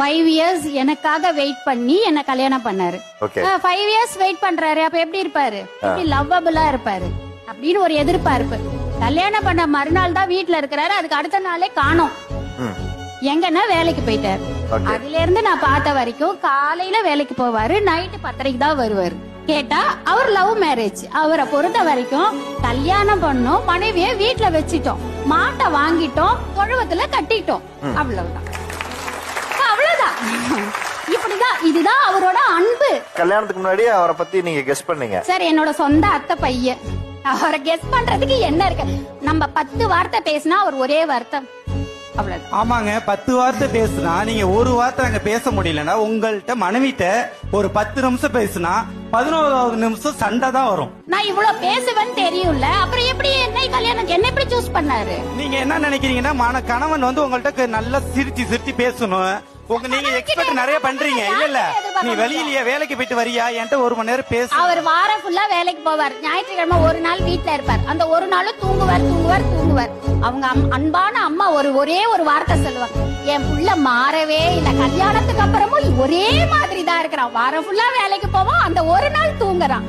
5 years எனக்காக wait பண்ணி என்ன கல்யாணம் பண்ணாரு. 5 இயர்ஸ் வெயிட் பண்றாரு, அப்ப எப்படி இருப்பாரு? எப்படி லவ்வபிளா இருப்பாரு அப்படின்னு ஒரு எதிர்பார்ப்பு. கல்யாணம் பண்ண மறுநாள் தான் வீட்டுல இருக்கிறாரு, அதுக்கு அடுத்த நாளே காணோம். எங்கன்னா வேலைக்கு போயிட்டாரு. அதுல இருந்து நான் பார்த்த வரைக்கும் காலையில வேலைக்கு போவாரு, நைட்டு 10:30 தான் வருவாரு. கேட்டா அவர் லவ் மேரேஜ். அவரை பொறுத்த வரைக்கும் கல்யாணம் பண்ணோம், மனைவிய வீட்டுல வச்சிட்டோம், மாட்டை வாங்கிட்டோம், தொழுவத்துல கட்டிட்டோம், அவ்வளவுதான். அவ்வளவுதான். இப்படிதான், இதுதான் அவரோட அன்பு. கல்யாணத்துக்கு முன்னாடி அவரை பத்தி நீங்க கெஸ் பண்ணீங்க சார். என்னோட சொந்த அத்தை பையன். அவரை கெஸ் பண்றதுக்கு என்ன இருக்கு? நம்ம 10 வார்த்தை பேசினா அவர் ஒரே வார்த்தை, அவ்வளவு. ஆமாங்க, 10 வார்த்தை பேசுனா நீங்க ஒரு வார்த்தை அங்க பேச முடியலன்னா உங்கள்ட்ட மனைவிட்ட ஒரு 10 நிமிஷம் பேசுனா 11வது நிமிஷம் சண்டை தான் வரும். நான் இவ்வளவு பேசுவேன்னு தெரியும்ல, அப்புறம் எப்படி என்ன கல்யாணம் என்ன எப்படி சூஸ் பண்ணாரு? நீங்க என்ன நினைக்கிறீங்கன்னா கணவன் வந்து உங்கள்ட்ட நல்லா சிரிச்சு பேசணும். நீங்க எக்ஸ்பெக்ட் நிறைய பண்றீங்க. இல்ல நீ வெளியிலயே வேலைக்கு போயிட்டு வரியா, என்கிட்ட 1 மணி நேரம் பேச. அவர் வாரம் ஃபுல்லா வேலைக்கு போவார், ஞாயிற்றுக்கிழமை ஒரு நாள் வீட்டுல இருப்பார். அந்த ஒரு நாளும் தூங்குவார். அவங்க அன்பான அம்மா ஒரே ஒரு வார்த்தை சொல்லுவாங்க, என் புள்ள மாறவே இல்ல, கல்யாணத்துக்கு அப்புறமும் ஒரே மாதிரி தான் இருக்கிறான், வாரம் ஃபுல்லா வேலைக்கு போவான், அந்த ஒரு நாள் தூங்குறான்.